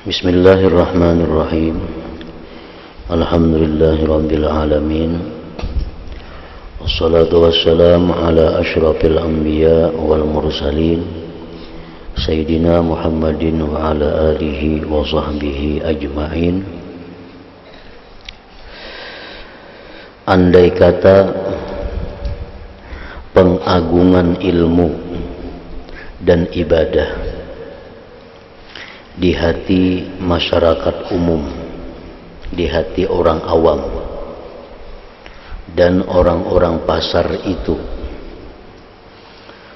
Bismillahirrahmanirrahim. Alhamdulillahirabbil alamin. Wassalatu wassalamu ala asyrafil anbiya wal mursalin Sayyidina Muhammadin wa ala alihi wa sahbihi ajma'in. Andai kata pengagungan ilmu dan ibadah di hati masyarakat umum, di hati orang awam dan orang-orang pasar itu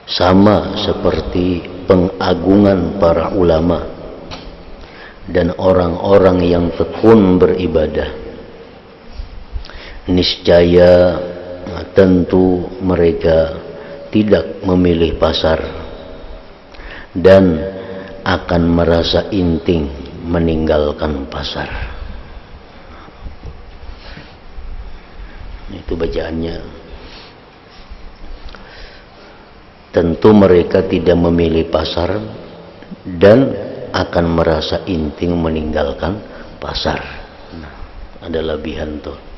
sama seperti pengagungan para ulama dan orang-orang yang tekun beribadah, niscaya tentu mereka tidak memilih pasar dan akan merasa inting meninggalkan pasar. Itu bacaannya. Tentu mereka tidak memilih pasar dan akan merasa inting meninggalkan pasar. Nah, ada lebihan tuh.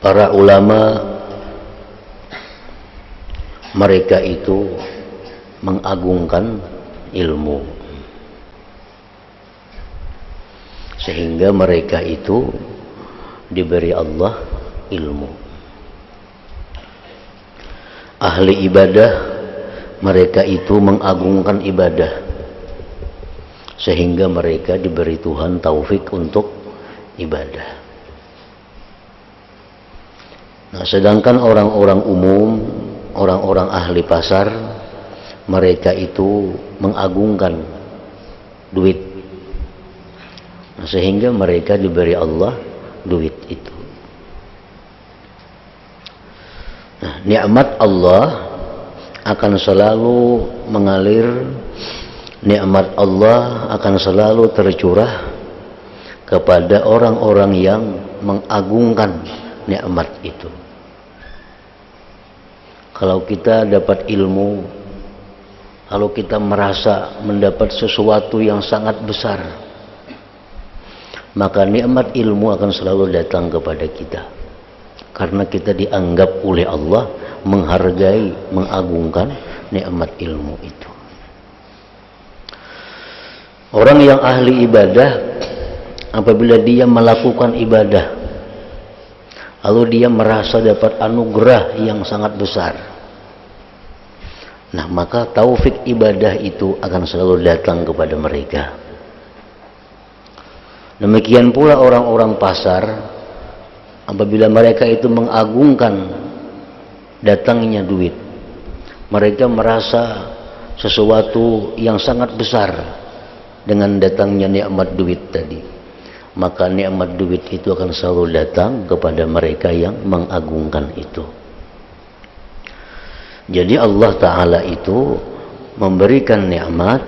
Para ulama mereka itu mengagungkan ilmu, sehingga mereka itu diberi Allah ilmu. Ahli ibadah mereka itu mengagungkan ibadah, sehingga mereka diberi Tuhan taufik untuk ibadah. Nah, sedangkan orang-orang umum, orang-orang ahli pasar, mereka itu mengagungkan duit. Nah, sehingga mereka diberi Allah duit itu. Nah, nikmat Allah akan selalu mengalir, nikmat Allah akan selalu tercurah kepada orang-orang yang mengagungkan nikmat itu. Kalau kita dapat ilmu, kalau kita merasa mendapat sesuatu yang sangat besar, maka nikmat ilmu akan selalu datang kepada kita, karena kita dianggap oleh Allah menghargai, mengagungkan nikmat ilmu itu. Orang yang ahli ibadah, apabila dia melakukan ibadah lalu dia merasa dapat anugerah yang sangat besar, nah maka taufik ibadah itu akan selalu datang kepada mereka. Demikian pula orang-orang pasar, apabila mereka itu mengagungkan datangnya duit, mereka merasa sesuatu yang sangat besar dengan datangnya nikmat duit tadi, maka nikmat duit itu akan selalu datang kepada mereka yang mengagungkan itu. Jadi Allah Ta'ala itu memberikan nikmat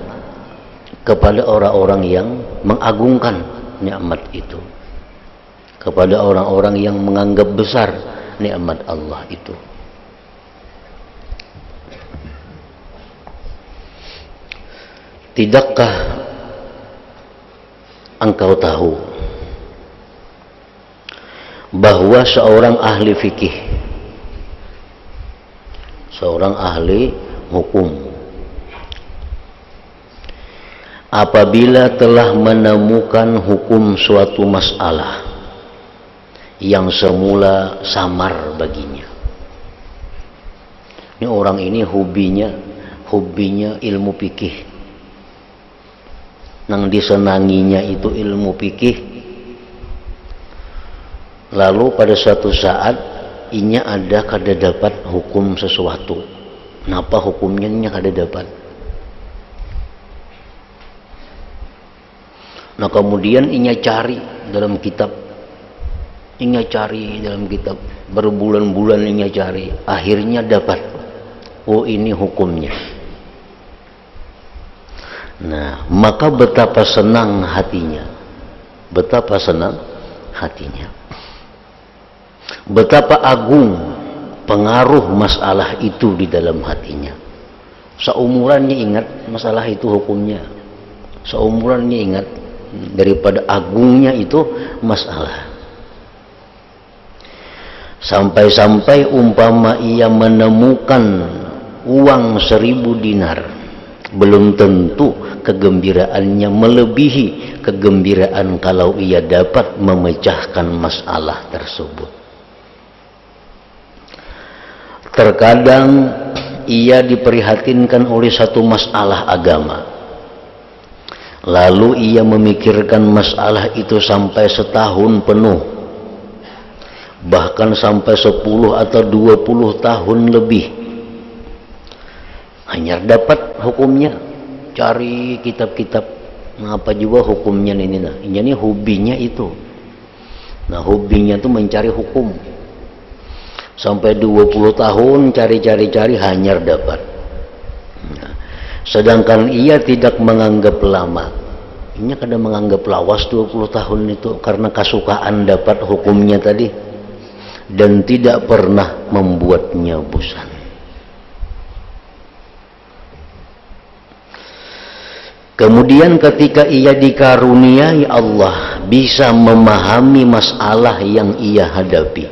kepada orang-orang yang mengagungkan nikmat itu, kepada orang-orang yang menganggap besar nikmat Allah itu. Tidakkah engkau tahu bahwa seorang ahli fikih, seorang ahli hukum, apabila telah menemukan hukum suatu masalah yang semula samar baginya. Ini orang ini hobinya ilmu fikih, nang disenanginya itu ilmu fikih. Lalu pada suatu saat inya ada kada dapat hukum sesuatu. Napa hukumnya inya kada dapat? Nah kemudian inya cari dalam kitab, berbulan-bulan inya cari, akhirnya dapat. Oh ini hukumnya. Nah maka betapa senang hatinya, betapa senang hatinya. Betapa agung pengaruh masalah itu di dalam hatinya. Seumurannya ingat masalah itu hukumnya, seumurannya ingat daripada agungnya itu masalah. Sampai-sampai umpama ia menemukan uang 1000 dinar, belum tentu kegembiraannya melebihi kegembiraan kalau ia dapat memecahkan masalah tersebut. Terkadang ia diprihatinkan oleh satu masalah agama, lalu ia memikirkan masalah itu sampai setahun penuh, bahkan sampai 10 atau 20 tahun lebih, hanya dapat hukumnya. Cari kitab-kitab, apa juga hukumnya ini. Nah, ini hobinya itu. Nah, hobinya itu mencari hukum. Sampai 20 tahun cari-cari hanya dapat. Nah, sedangkan ia tidak menganggap lama. Ini kadang menganggap lawas 20 tahun itu karena kesukaan dapat hukumnya tadi, dan tidak pernah membuatnya bosan. Kemudian ketika ia dikaruniai Allah bisa memahami masalah yang ia hadapi,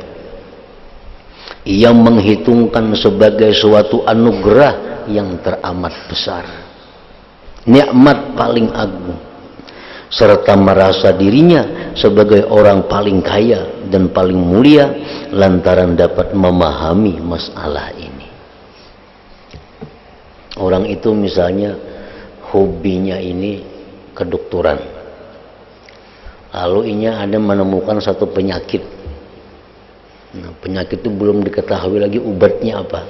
ia menghitungkan sebagai suatu anugerah yang teramat besar, nikmat paling agung, serta merasa dirinya sebagai orang paling kaya dan paling mulia lantaran dapat memahami masalah ini. Orang itu misalnya hobinya ini kedokteran, lalu inya ada menemukan satu penyakit. Nah, penyakit itu belum diketahui lagi obatnya apa.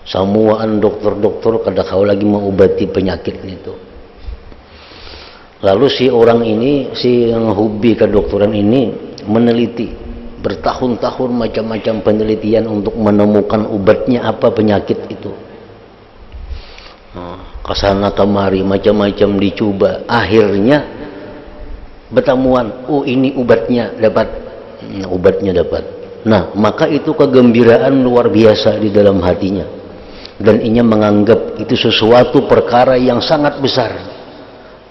Samuaan dokter-dokter kada tahu lagi mengobati penyakit itu. Lalu si orang ini, si yang hobi kedokteran ini meneliti bertahun-tahun macam-macam penelitian untuk menemukan obatnya apa penyakit itu. Kesana kemari macam-macam dicoba, akhirnya bertemuan, oh ini obatnya dapat. Obatnya dapat. Nah, maka itu kegembiraan luar biasa di dalam hatinya, dan ia menganggap itu sesuatu perkara yang sangat besar,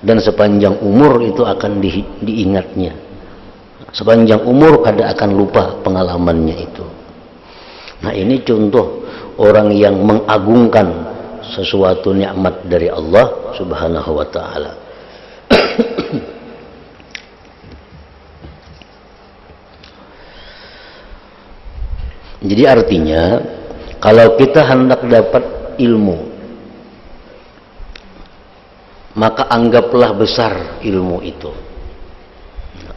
dan sepanjang umur itu akan diingatnya. Sepanjang umur kada akan lupa pengalamannya itu. Nah, ini contoh orang yang mengagungkan sesuatu nikmat dari Allah Subhanahu wa ta'ala. Jadi artinya kalau kita hendak dapat ilmu, maka anggaplah besar ilmu itu.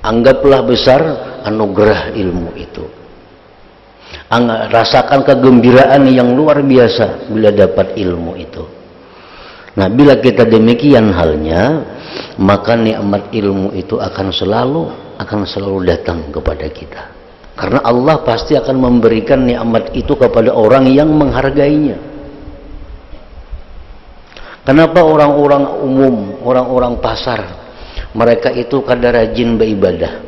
Anggaplah besar anugerah ilmu itu. Rasakan kegembiraan yang luar biasa bila dapat ilmu itu. Nah, bila kita demikian halnya, maka nikmat ilmu itu akan selalu datang kepada kita. Karena Allah pasti akan memberikan nikmat itu kepada orang yang menghargainya. Kenapa orang-orang umum, orang-orang pasar, mereka itu kada rajin beribadah?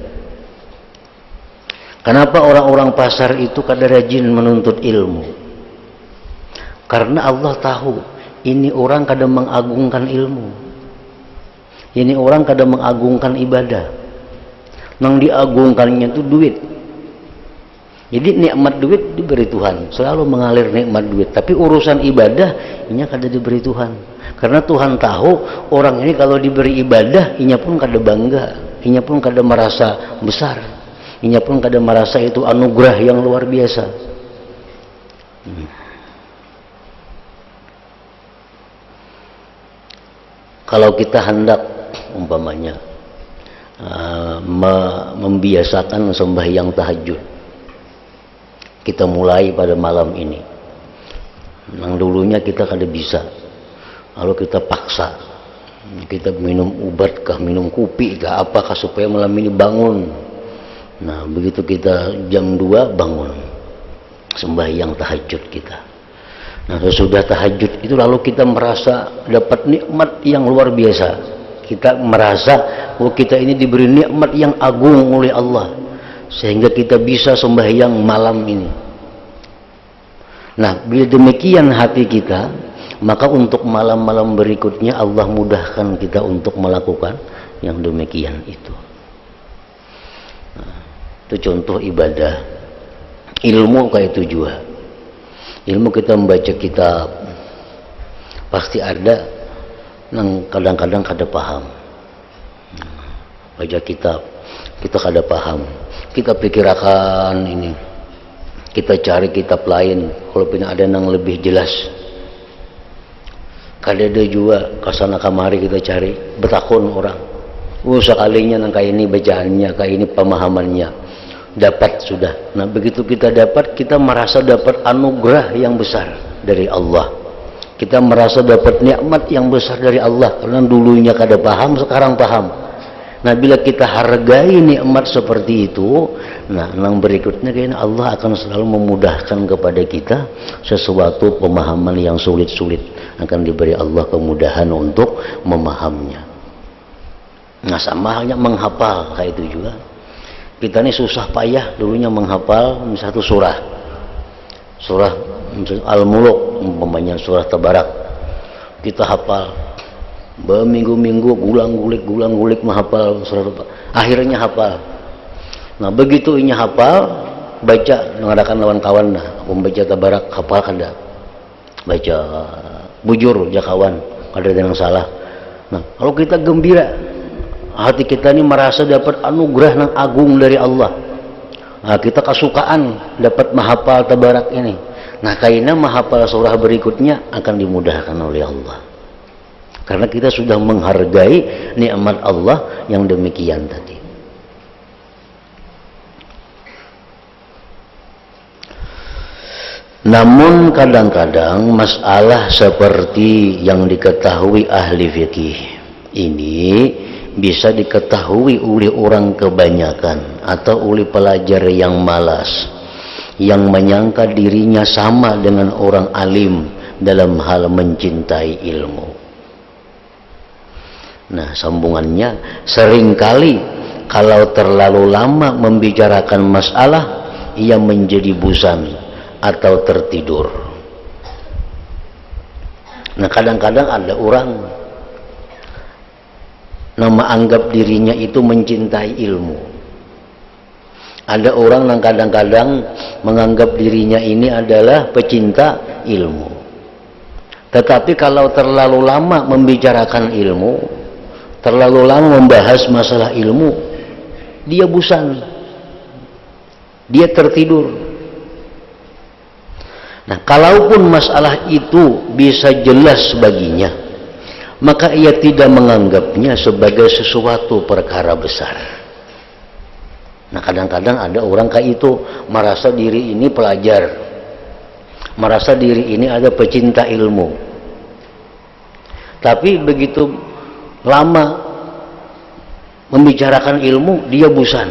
Kenapa orang-orang pasar itu kada rajin menuntut ilmu? Karena Allah tahu ini orang kada mengagungkan ilmu, ini orang kada mengagungkan ibadah. Nang diagungkannya itu duit. Jadi nikmat duit diberi Tuhan, selalu mengalir nikmat duit. Tapi urusan ibadah ini kada diberi Tuhan. Karena Tuhan tahu orang ini kalau diberi ibadah, inya pun kada bangga, inya pun kada merasa besar, inya pun kada merasa itu anugerah yang luar biasa. Kalau kita hendak umpamanya membiasakan sembahyang tahajud, kita mulai pada malam ini. Yang dulunya kita kada bisa, lalu kita paksa, kita minum obat kah, minum kopi kah, apakah supaya malam ini bangun. Nah, begitu kita jam 2 bangun, sembahyang tahajud kita. Nah, sesudah tahajud itu lalu kita merasa dapat nikmat yang luar biasa. Kita merasa bahwa kita ini diberi nikmat yang agung oleh Allah, sehingga kita bisa sembahyang malam ini. Nah, bila demikian hati kita, maka untuk malam-malam berikutnya Allah mudahkan kita untuk melakukan yang demikian itu. Nah, itu contoh ibadah. Ilmu kayak itu juga. Ilmu kita membaca kitab, pasti ada yang kadang-kadang kada paham. Baca kitab, kita kada paham. Kita pikirkan ini, kita cari kitab lain. Kalau punya ada yang lebih jelas, kadada juga kasana kamari kita cari, betakun orang. Sekalinya nang kayak ini bacaannya, kayak ini pemahamannya, dapat sudah. Nah begitu kita dapat, kita merasa dapat anugerah yang besar dari Allah. Kita merasa dapat nikmat yang besar dari Allah, karena dulunya kada paham, sekarang paham. Nah bila kita hargai nikmat seperti itu, nah yang berikutnya kayaknya Allah akan selalu memudahkan kepada kita sesuatu pemahaman yang sulit-sulit, akan diberi Allah kemudahan untuk memahaminya. Nah sama halnya menghafal kayak itu juga. Kita ini susah payah dulunya menghafal satu surah Al-Muluk, umpamanya surah Tabarak, kita hafal berminggu-minggu, gulang-gulik menghafal surah, akhirnya hafal. Nah begitu ini hafal, baca mengadakan lawan kawan, nah membaca Tabarak hafal kada, baca bujur ya kawan, kada yang salah. Nah kalau kita gembira, hati kita ini merasa dapat anugerah yang agung dari Allah. Nah, kita kesukaan dapat menghafal Tabarak ini. Nah kayaknya menghafal surah berikutnya akan dimudahkan oleh Allah, karena kita sudah menghargai nikmat Allah yang demikian tadi. Namun kadang-kadang masalah seperti yang diketahui ahli fikih ini bisa diketahui oleh orang kebanyakan atau oleh pelajar yang malas, yang menyangka dirinya sama dengan orang alim dalam hal mencintai ilmu. Nah sambungannya, seringkali kalau terlalu lama membicarakan masalah, ia menjadi bosan atau tertidur. Nah kadang-kadang ada orang nama anggap dirinya itu mencintai ilmu. Ada orang yang kadang-kadang menganggap dirinya ini adalah pecinta ilmu. Tetapi kalau terlalu lama membicarakan ilmu, terlalu lama membahas masalah ilmu, dia bosan, dia tertidur. Nah, kalaupun masalah itu bisa jelas baginya, maka ia tidak menganggapnya sebagai sesuatu perkara besar. Nah kadang-kadang ada orang kayak itu, merasa diri ini pelajar, merasa diri ini ada pecinta ilmu, tapi begitu lama membicarakan ilmu dia bosan.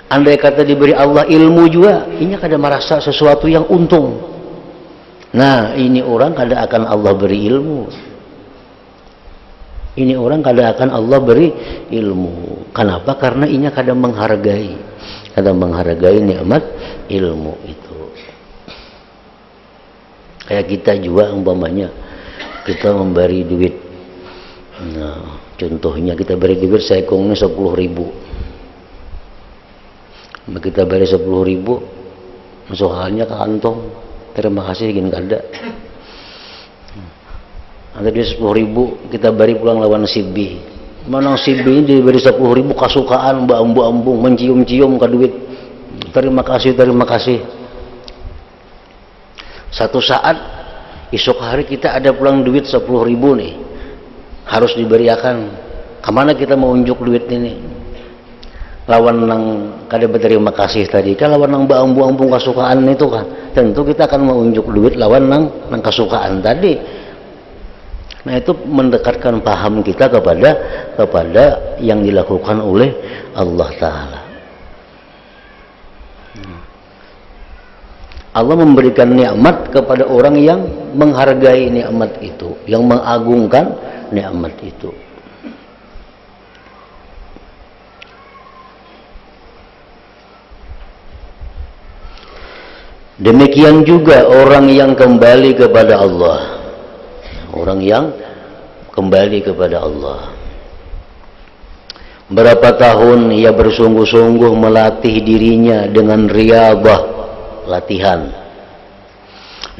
Andai kata diberi Allah ilmu juga, ini kada merasa sesuatu yang untung. Nah ini orang kada akan Allah beri ilmu. Ini orang kada akan Allah beri ilmu. Kenapa? Karena inya kada menghargai nikmat ilmu itu. Kayak kita juga umpamanya kita memberi duit. Nah, contohnya kita beri duit sekongnya 10.000. Kita beri 10.000, soalnya ke kantong. Terima kasih gini kada. Ada dia 10.000, kita beri pulang lawan si B. Mana si B ini diberi 10.000 kasukaan, ambung-ambung, mencium-cium ke duit. Terima kasih. Satu saat, esok hari kita ada pulang duit 10.000 nih, harus diberiakan. Kemana kita mau unjuk duit ini? Lawan nang kada berterima kasih tadi, kan lawan nang ambung-ambung kasukaan itu kan. Tentu kita akan mau unjuk duit lawan nang kasukaan tadi. Nah itu mendekatkan paham kita kepada yang dilakukan oleh Allah Ta'ala. Allah memberikan nikmat kepada orang yang menghargai nikmat itu, yang mengagungkan nikmat itu. Demikian juga orang yang kembali kepada Allah. Orang yang kembali kepada Allah. Berapa tahun ia bersungguh-sungguh melatih dirinya dengan riyadhah, latihan,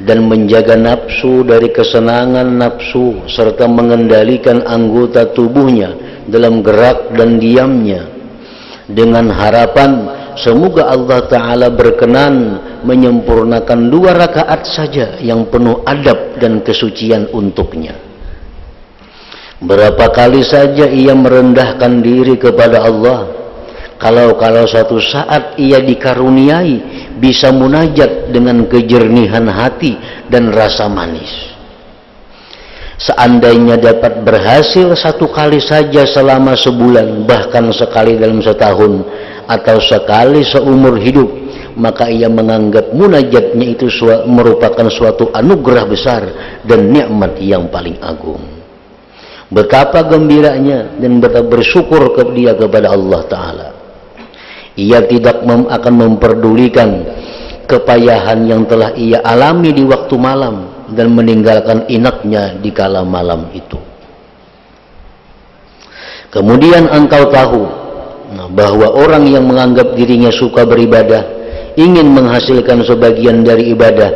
dan menjaga nafsu dari kesenangan nafsu, serta mengendalikan anggota tubuhnya dalam gerak dan diamnya, dengan harapan semoga Allah Ta'ala berkenan menyempurnakan 2 rakaat saja yang penuh adab dan kesucian untuknya. Berapa kali saja ia merendahkan diri kepada Allah, kalau suatu saat ia dikaruniai bisa munajat dengan kejernihan hati dan rasa manis. Seandainya dapat berhasil 1 kali saja selama sebulan, bahkan sekali dalam setahun, atau sekali seumur hidup, maka ia menganggap munajatnya itu merupakan suatu anugerah besar dan nikmat yang paling agung. Betapa gembiranya dan betapa bersyukur dia kepada Allah Ta'ala. Ia tidak akan memperdulikan kepayahan yang telah ia alami di waktu malam dan meninggalkan inaknya di kala malam itu. Kemudian engkau tahu bahwa orang yang menganggap dirinya suka beribadah, ingin menghasilkan sebagian dari ibadah,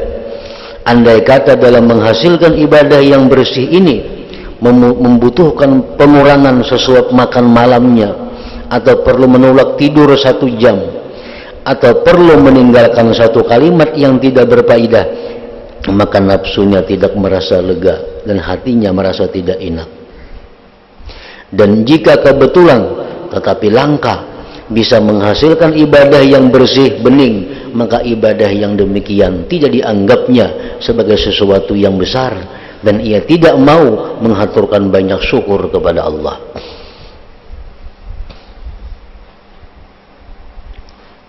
andai kata dalam menghasilkan ibadah yang bersih ini membutuhkan pengurangan sesuap makan malamnya, atau perlu menolak tidur 1 jam, atau perlu meninggalkan 1 kalimat yang tidak berfaedah, maka nafsunya tidak merasa lega dan hatinya merasa tidak enak. Dan jika kebetulan tetapi langka bisa menghasilkan ibadah yang bersih bening, maka ibadah yang demikian tidak dianggapnya sebagai sesuatu yang besar, dan ia tidak mau menghaturkan banyak syukur kepada Allah.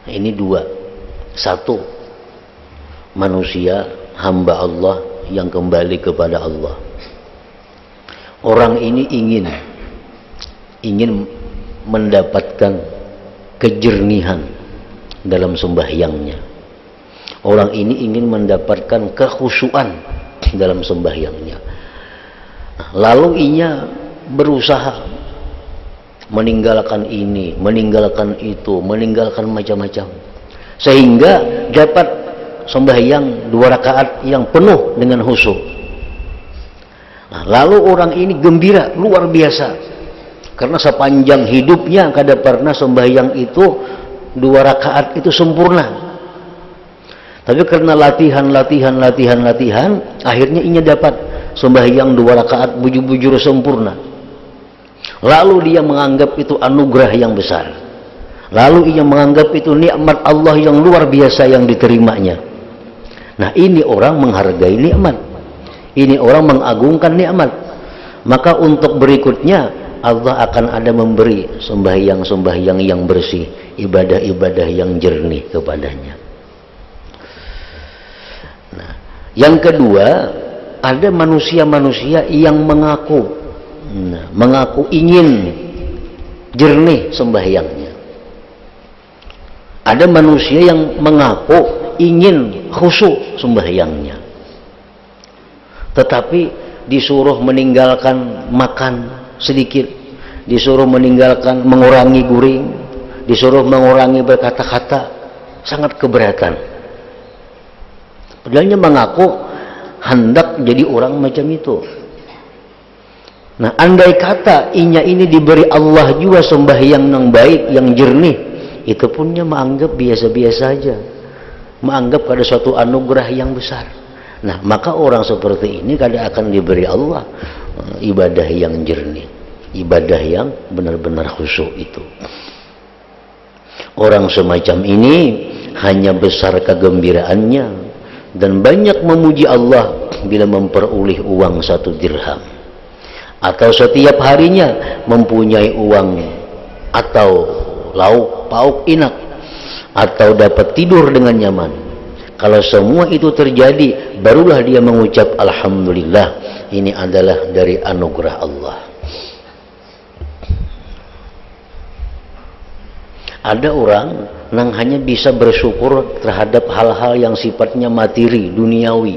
Ini 2. 1, manusia hamba Allah yang kembali kepada Allah. Orang ini ingin mendapatkan kejernihan dalam sembahyangnya. Orang ini ingin mendapatkan kekhusyuan dalam sembahyangnya. Lalu ia berusaha meninggalkan ini, meninggalkan itu, meninggalkan macam-macam, sehingga dapat sembahyang 2 rakaat yang penuh dengan khusyuk. Lalu orang ini gembira luar biasa karena sepanjang hidupnya kada pernah sembahyang itu 2 rakaat itu sempurna. Tapi karena latihan, akhirnya ia dapat sembahyang 2 rakaat bujur-bujur sempurna. Lalu dia menganggap itu anugerah yang besar. Lalu ia menganggap itu nikmat Allah yang luar biasa yang diterimanya. Nah, ini orang menghargai nikmat. Ini orang mengagungkan nikmat. Maka untuk berikutnya Allah akan ada memberi sembahyang-sembahyang yang bersih, ibadah-ibadah yang jernih kepadanya. Nah, yang kedua, ada manusia-manusia yang mengaku ingin jernih sembahyangnya. Ada manusia yang mengaku ingin khusyuk sembahyangnya, tetapi disuruh meninggalkan makan sedikit, disuruh mengurangi guring, disuruh mengurangi berkata-kata, sangat keberatan. Padahalnya mengaku hendak jadi orang macam itu. Nah, andai kata inya ini diberi Allah juga sembahyang yang baik, yang jernih, itu punnya menganggap biasa-biasa saja, menganggap ada suatu anugerah yang besar. Nah, maka orang seperti ini kadang akan diberi Allah ibadah yang jernih, ibadah yang benar-benar khusyuk itu. Orang semacam ini hanya besar kegembiraannya dan banyak memuji Allah bila memperoleh uang 1 dirham, atau setiap harinya mempunyai uang, atau lauk pauk enak, atau dapat tidur dengan nyaman. Kalau semua itu terjadi, barulah dia mengucap alhamdulillah, ini adalah dari anugerah Allah. Ada orang yang hanya bisa bersyukur terhadap hal-hal yang sifatnya materi, duniawi.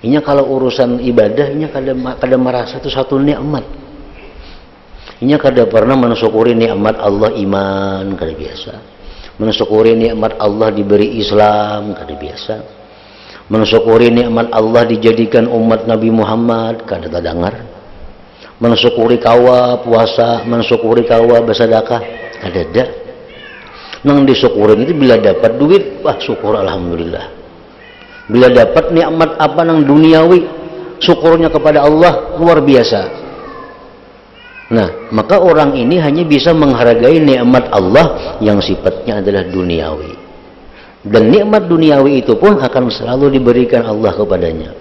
Inya kalau urusan ibadah, inya kada merasa itu satu nikmat. Inya kada pernah mensyukuri nikmat Allah iman, kada biasa. Mensyukuri nikmat Allah diberi Islam, kada biasa. Mensyukuri nikmat Allah dijadikan umat Nabi Muhammad, kada terdengar. Mensyukuri kawa puasa, mensyukuri kawa bersedekah, kada ada. Nang disyukurin itu bila dapat duit, wah syukur alhamdulillah. Bila dapat nikmat apa nang duniawi, syukurnya kepada Allah luar biasa. Nah, maka orang ini hanya bisa menghargai nikmat Allah yang sifatnya adalah duniawi. Dan nikmat duniawi itu pun akan selalu diberikan Allah kepadanya.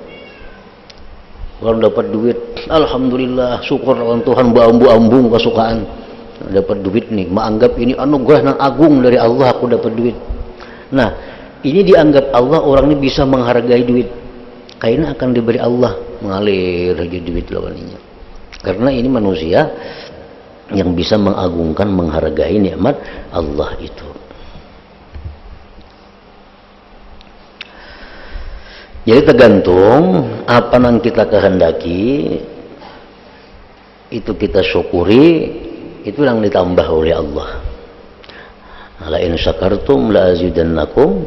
Kalau dapat duit, alhamdulillah, syukur lawan Tuhan, beambu-ambung kesukaan. Dapat duit nih, menganggap ini anugerah yang agung dari Allah, aku dapat duit. Nah, ini dianggap Allah, orang ini bisa menghargai duit. Karena akan diberi Allah, mengalir aja duit lawannya. Karena ini manusia yang bisa mengagungkan, menghargai nikmat Allah itu. Jadi tergantung apa yang kita kehendaki, itu kita syukuri, itu yang ditambah oleh Allah. La in syakartum la azidannakum,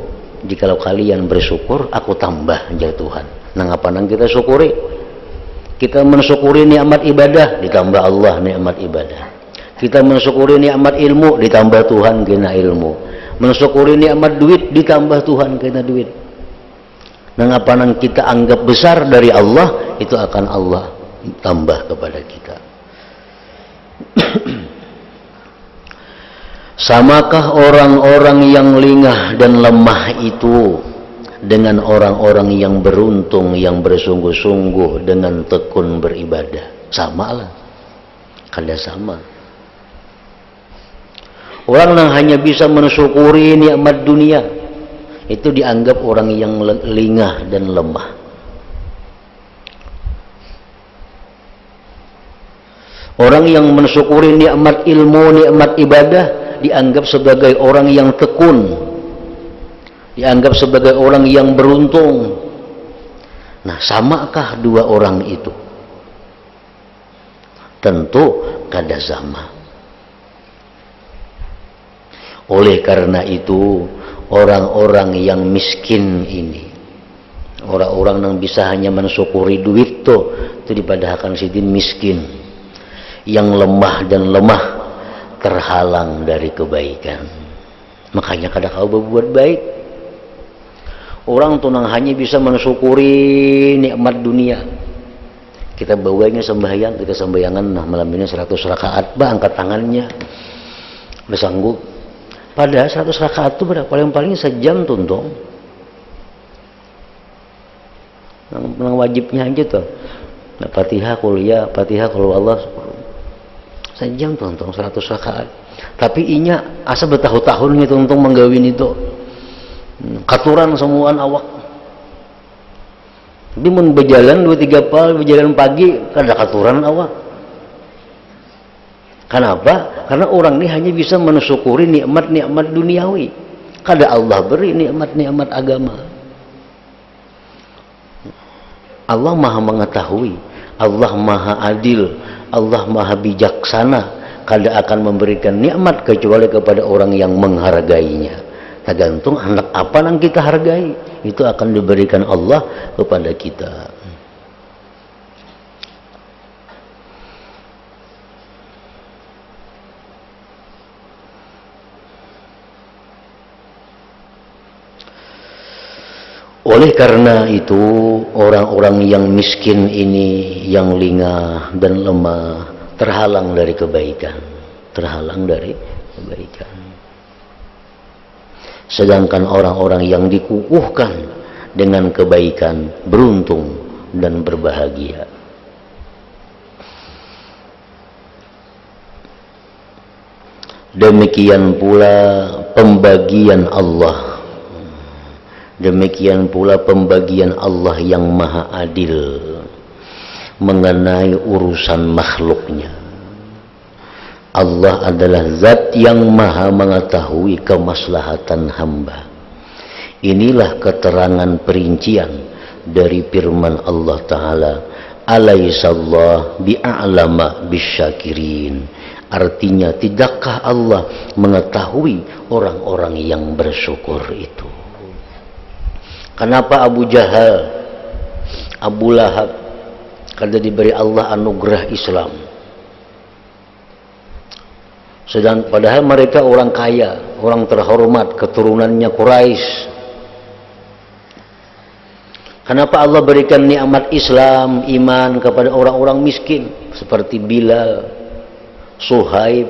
jikalau kalian bersyukur aku tambah, ya Tuhan. Nang apa nang kita syukuri? Kita mensyukuri nikmat ibadah, ditambah Allah nikmat ibadah. Kita mensyukuri nikmat ilmu, ditambah Tuhan kena ilmu. Mensyukuri nikmat duit, ditambah Tuhan kena duit. Nang apa nang kita anggap besar dari Allah, itu akan Allah tambah kepada kita. Samakah orang-orang yang lingah dan lemah itu dengan orang-orang yang beruntung, yang bersungguh-sungguh dengan tekun beribadah? Sama lah, kada sama. Orang yang hanya bisa mensyukuri nikmat dunia, itu dianggap orang yang lingah dan lemah. Orang yang mensyukuri nikmat ilmu, nikmat ibadah, dianggap sebagai orang yang tekun, dianggap sebagai orang yang beruntung. Nah, samakah dua orang itu? Tentu kada sama. Oleh karena itu, orang-orang yang miskin ini, orang-orang yang bisa hanya mensyukuri duit tuh, itu dipadahkan sidin miskin, yang lemah dan lemah, terhalang dari kebaikan. Makanya kada kau berbuat baik. Orang tuh hanya bisa mensyukuri nikmat dunia. Kita bawanya sembahyang, kita sembayangan, nah malam ini 100 rakaat, bah angkat tangannya, bersanggup. Padahal 100 rakaat itu berapa? Paling-paling sejam tuntong. Nang wajibnya aja tuh. Nah, Fatihah kuliah, Fatihah kalau Allah sejam tuntong 100 rakaat. Tapi inya asa bertahun-tahun gitu tuntong menggawin itu. Katuran semuaan awak. Tapi mun berjalan 2-3 pal, berjalan pagi kada katuran awak. Kenapa? Karena orang ini hanya bisa mensyukuri nikmat-nikmat duniawi. Kada Allah beri nikmat-nikmat agama. Allah Maha mengetahui, Allah Maha adil, Allah Maha bijaksana. Kada akan memberikan nikmat kecuali kepada orang yang menghargainya. Tergantung anak apa yang kita hargai, itu akan diberikan Allah kepada kita. Oleh karena itu, orang-orang yang miskin ini, yang lingah dan lemah, terhalang dari kebaikan. Terhalang dari kebaikan. Sedangkan orang-orang yang dikukuhkan dengan kebaikan, beruntung dan berbahagia. Demikian pula pembagian Allah. Demikian pula pembagian Allah yang maha adil mengenai urusan makhluknya. Allah adalah zat yang maha mengetahui kemaslahatan hamba. Inilah keterangan perincian dari firman Allah Ta'ala, alaihissallah bi'a'lama bisyakirin. Artinya, tidakkah Allah mengetahui orang-orang yang bersyukur itu? Kenapa Abu Jahal, Abu Lahab, kada diberi Allah anugerah Islam? Sedang padahal mereka orang kaya, orang terhormat, keturunannya Quraisy. Kenapa Allah berikan nikmat Islam, iman kepada orang-orang miskin seperti Bilal, Suhaib,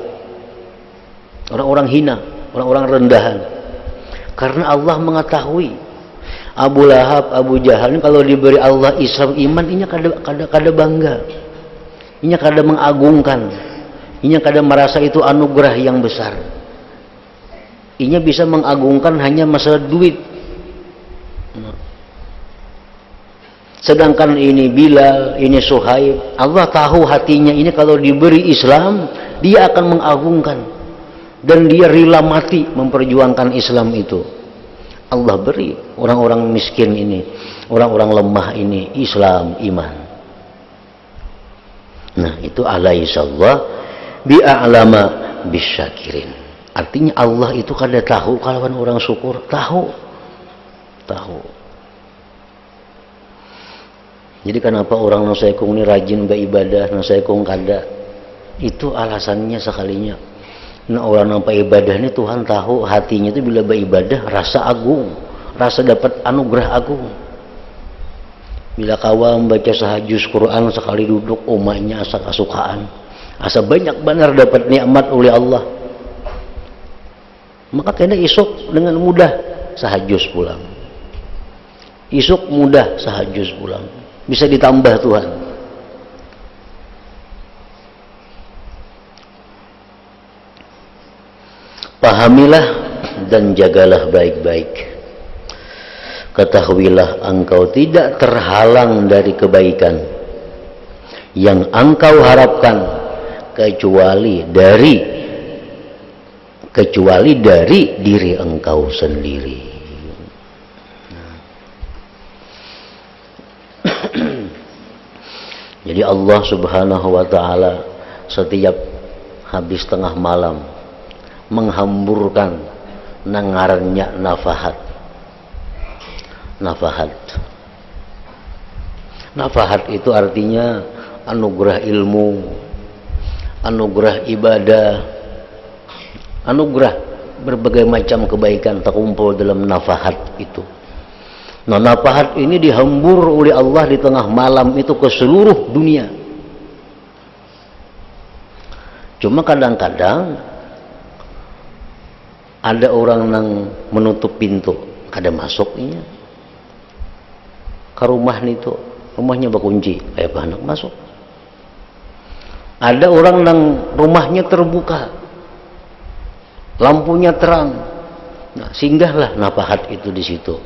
orang-orang hina, orang-orang rendahan? Karena Allah mengetahui Abu Lahab, Abu Jahal ini kalau diberi Allah Islam, iman, ini kada bangga, ini kada mengagungkan, ini kada merasa itu anugerah yang besar. Ini bisa mengagungkan hanya masalah duit. Sedangkan ini Bilal, ini Suhaib, Allah tahu hatinya ini kalau diberi Islam, dia akan mengagungkan. Dan dia rela mati memperjuangkan Islam itu. Allah beri orang-orang miskin ini, orang-orang lemah ini, Islam, iman. Nah, itu alaihissallah bi'a'lama bisyakirin. Artinya Allah itu kada tahu kalau orang syukur, tahu. Jadi kenapa orang nasaikung ini rajin beribadah, nasaikung kada? Itu alasannya sekalinya. Nah, orang nampak ibadah ini Tuhan tahu hatinya itu bila beribadah rasa agung, rasa dapat anugerah agung. Bila kawam baca sahajus Quran sekali duduk, umatnya asa kasukaan, asa banyak benar dapat nikmat oleh Allah. Maka kena isuk dengan mudah sahajus pulang. Isuk mudah sahajus pulang. Bisa ditambah Tuhan. Pahamilah dan jagalah baik-baik. Ketahuilah engkau tidak terhalang dari kebaikan yang engkau harapkan kecuali dari diri engkau sendiri. Jadi Allah Subhanahu wa ta'ala setiap habis tengah malam menghamburkan nangarnya nafahat. Nafahat itu artinya anugerah ilmu, anugerah ibadah, anugerah berbagai macam kebaikan terkumpul dalam nafahat itu. Nah, nafahat ini dihambur oleh Allah di tengah malam itu ke seluruh dunia. Cuma kadang-kadang ada orang yang menutup pintu, kada masuknya ke rumah itu, rumahnya berkunci, kayak apa anak masuk. Ada orang yang rumahnya terbuka, lampunya terang, nah, singgahlah nafahat itu di situ.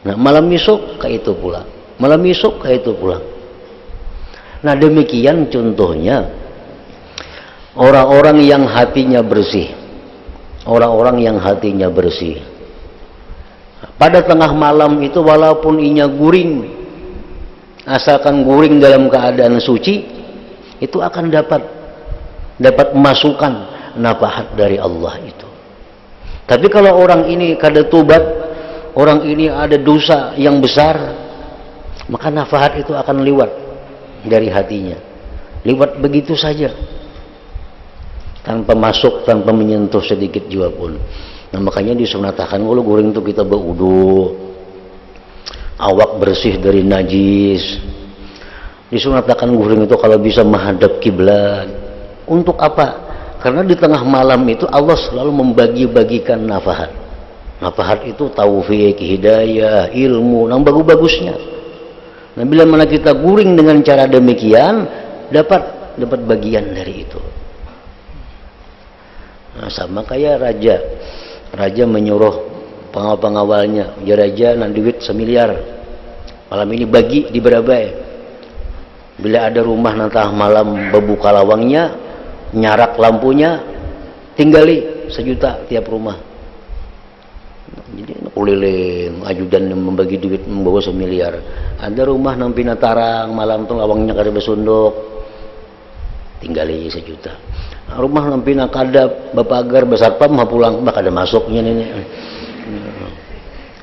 Nah, malam esok kayak itu pula, malam esok kayak itu pula. Nah, demikian contohnya orang-orang yang hatinya bersih, orang-orang yang hatinya bersih. Pada tengah malam itu walaupun inya guring, asalkan guring dalam keadaan suci, itu akan dapat masukan nafahat dari Allah itu. Tapi kalau orang ini kada tobat, orang ini ada dosa yang besar, maka nafahat itu akan lewat dari hatinya, lewat begitu saja, tanpa masuk, tanpa menyentuh sedikit juga pun. Nah, makanya disunatkan kalau goreng itu kita berwudu, awak bersih dari najis. Disunatkan goreng itu kalau bisa menghadap kiblat. Untuk apa? Karena di tengah malam itu Allah selalu membagi-bagikan nafahat. Nafahat itu taufik, hidayah, ilmu, yang bagus-bagusnya. Nah, bila mana kita guring dengan cara demikian, dapat bagian dari itu. Nah, sama kayak raja menyuruh pengawal-pengawalnya, ya raja, nanti duit 1 miliar, malam ini bagi di berabai. Bila ada rumah nanti malam berbuka lawangnya, nyarak lampunya, tinggali 1 juta tiap rumah. Jadi keliling ajudan yang membagi duit membawa 1 miliar. Ada rumah nang pinatarang malam tuh lawangnya kada besunduk, tinggali 1 juta. Rumah nang pinakadap bapagar besar pam pulang bak ada masuknya nenek.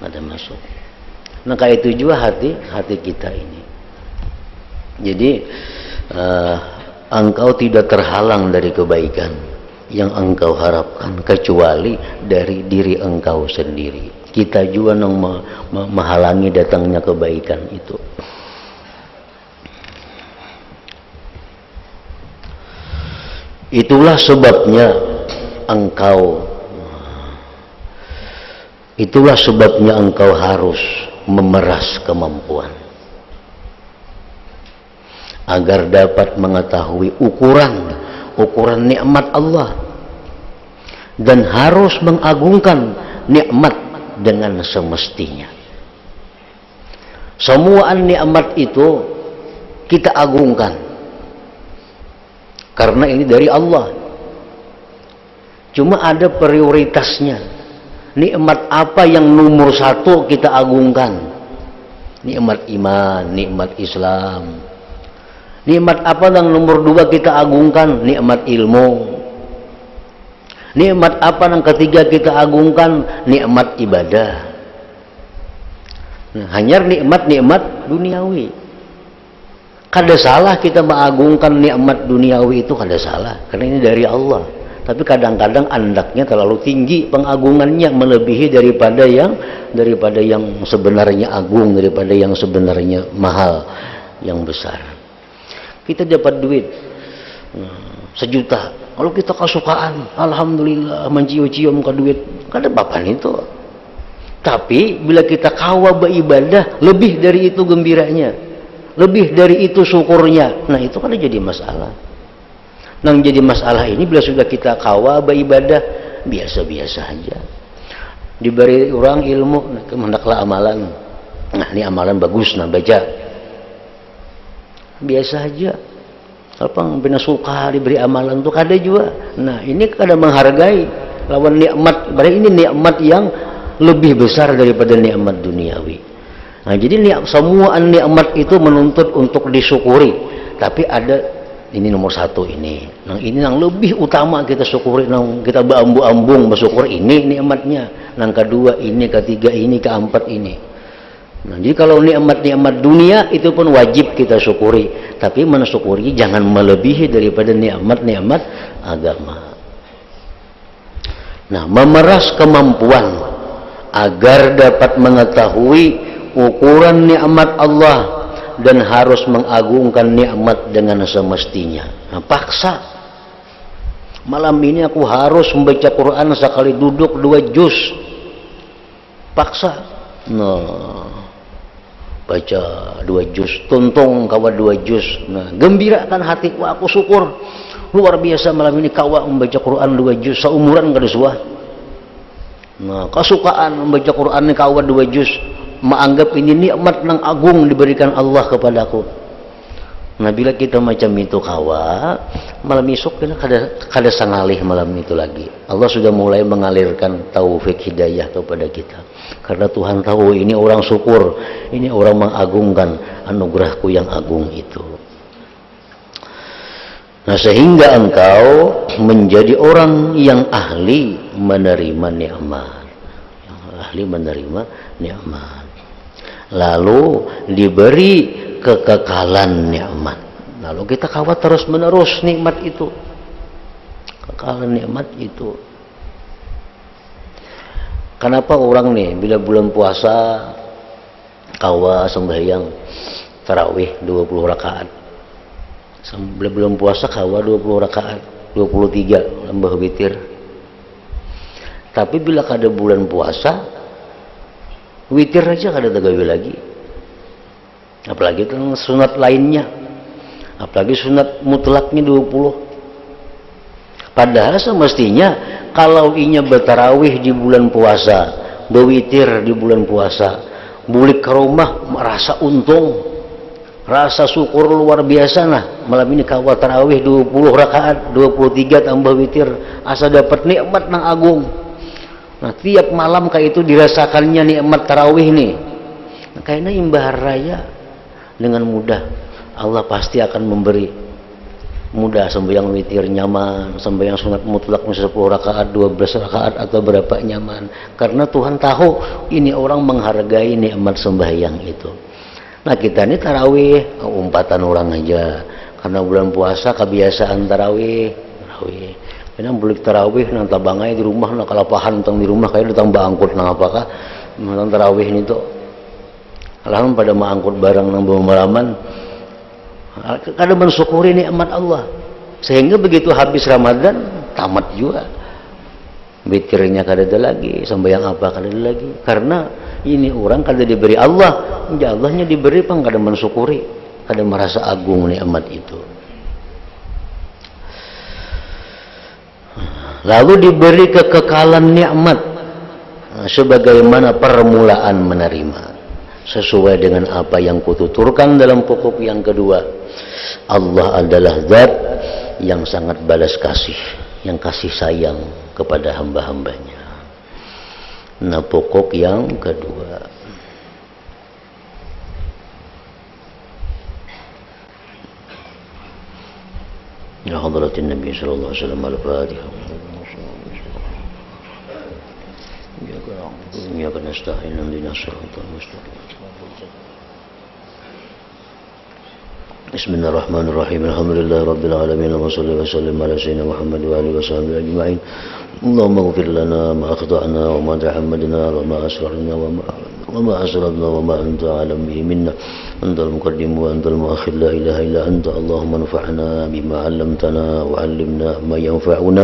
Ada masuk. Nah kayak itu juga hati kita ini. Jadi engkau tidak terhalang dari kebaikan yang engkau harapkan kecuali dari diri engkau sendiri. Kita juga yang menghalangi datangnya kebaikan itu. Itulah sebabnya engkau harus memeras kemampuan agar dapat mengetahui ukuran nikmat Allah dan harus mengagungkan nikmat dengan semestinya. Semua nikmat itu kita agungkan karena ini dari Allah. Cuma ada prioritasnya. Nikmat apa yang nomor 1 kita agungkan? Nikmat iman, nikmat Islam. Nikmat apa yang nomor 2 kita agungkan? Nikmat ilmu. Nikmat apa yang ketiga kita agungkan? Nikmat ibadah. Nah, hanya nikmat duniawi. Kada salah kita mengagungkan nikmat duniawi itu, kada salah karena ini dari Allah. Tapi kadang-kadang andaknya terlalu tinggi pengagungannya, melebihi daripada yang sebenarnya agung, daripada yang sebenarnya mahal, yang besar. Kita dapat duit 1 juta, kalau kita kesukaan, alhamdulillah mencium-cium ke duit, kada apa-apa itu. Tapi bila kita kawa beribadah, lebih dari itu gembiranya, lebih dari itu syukurnya, nah itu kan jadi masalah. Nah jadi masalah ini bila sudah kita kawa beribadah biasa-biasa aja, diberi orang ilmu, hendaklah amalan, nah ini amalan bagus, nah baca biasa aja. Apa bina suka diberi amalan tuh kada juga. Nah ini kada menghargai lawan nikmat, berarti ini nikmat yang lebih besar daripada nikmat duniawi. Nah jadi semua nikmat itu menuntut untuk disyukuri, tapi ada ini nomor 1 ini. Nah ini yang lebih utama kita syukuri, yang kita berambu-ambung bersyukur ini nikmatnya. Yang kedua ini, ketiga ini, keempat ini. Nah jadi kalau nikmat-nikmat dunia itu pun wajib kita syukuri, tapi mensyukuri jangan melebihi daripada nikmat-nikmat agama. Nah memeras kemampuan agar dapat mengetahui ukuran nikmat Allah dan harus mengagungkan nikmat dengan semestinya. Nah, paksa. Malam ini aku harus membaca Quran sekali duduk 2 juz. Paksa. Nah, baca 2 juz, tuntung kawa 2 juz. Nah, gembirakan hati, wah aku syukur. Luar biasa malam ini kawa membaca Quran 2 juz, seumuran kada suah. Nah, kesukaan membaca Quran ini kawa 2 juz. Menganggap ini nikmat yang agung diberikan Allah kepadaku. Nah bila kita macam itu kawa, malam esok kita kada sangalih malam itu lagi. Allah sudah mulai mengalirkan taufik hidayah kepada kita. Karena Tuhan tahu ini orang syukur, ini orang mengagungkan anugerahku yang agung itu. Nah sehingga engkau menjadi orang yang ahli menerima nikmat, yang ahli menerima nikmat. Lalu diberi kekekalan nikmat. Lalu kita kawat terus menerus nikmat itu, kekekalan nikmat itu. Kenapa orang nih bila bulan puasa kawa sembahyang tarawih 20 rakaat, bila bulan puasa kawa 20 rakaat, 23 lembah witir. Tapi bila kada bulan puasa witir aja kada tegawi lagi, apalagi itu sunat lainnya, apalagi sunat mutlaknya 20. Padahal semestinya kalau inya bertarawih di bulan puasa, berwitir di bulan puasa, bulik ke rumah merasa untung, rasa syukur luar biasa. Nah, malam ini kawal tarawih 20 rakaat, 23 tambah witir, asa dapat nikmat nang agung. Nah, tiap malam kayak itu dirasakannya nikmat tarawih nih. Nah, kayaknya imbah raya dengan mudah Allah pasti akan memberi mudah sembahyang witir nyaman, sembahyang sunat mutlak 10 rakaat, 12 rakaat atau berapa nyaman. Karena Tuhan tahu ini orang menghargai nikmat sembahyang itu. Nah, kita ini tarawih umpatan orang aja. Karena bulan puasa kebiasaan tarawih. Karena bulik tarawih nang tabangai di rumah, nang kalapahan tentang di rumah kayak datang angkut nang apakah nang tarawih ini tuh. Alhamdulillah pada mengangkut barang nang malaman. Kadang mensyukuri nikmat Allah, sehingga begitu habis Ramadan tamat juga witirnya kada ada lagi, sembahyang apa kada ada lagi, karena ini orang kada diberi Allah, ya Allahnya diberi pang kada mensyukuri, kada merasa agung nikmat itu. Lalu diberi kekekalan nikmat sebagaimana permulaan menerima, sesuai dengan apa yang kututurkan dalam pokok yang kedua. Allah adalah zat yang sangat balas kasih, yang kasih sayang kepada hamba-hambanya. Nah, pokok yang kedua, ya hadratin Nabi sallallahu alaihi wasallam al-Fatihah. Ya kan nasta'in lana siratal mustaqim. Bismillahirrahmanirrahim. Alhamdulillahi rabbil alamin. Wa sallallahu wa sallam ala sayyidina Muhammad wa alihi washabihi ajma'in. Allahumma ighfir lana ma akhta'na wa ma ta'ammadna wa ma asrarna wa ma asrarna wa ma anta a'lam bihi minna. Antal muqaddim wa antal muakhir, la ilaha illa anta. Allahumma anfa'na bima 'allamtana wa 'allimna ma yanfa'una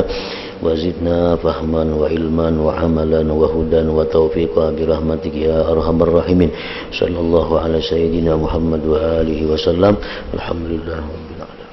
wa zidna fahman wa ilman wa amalan wa hudan wa taufiqa birahmatik ya arhamar rahimin. Sallallahu ala sayyidina Muhammad wa alihi wasallam. Alhamdulillah rabbil alamin.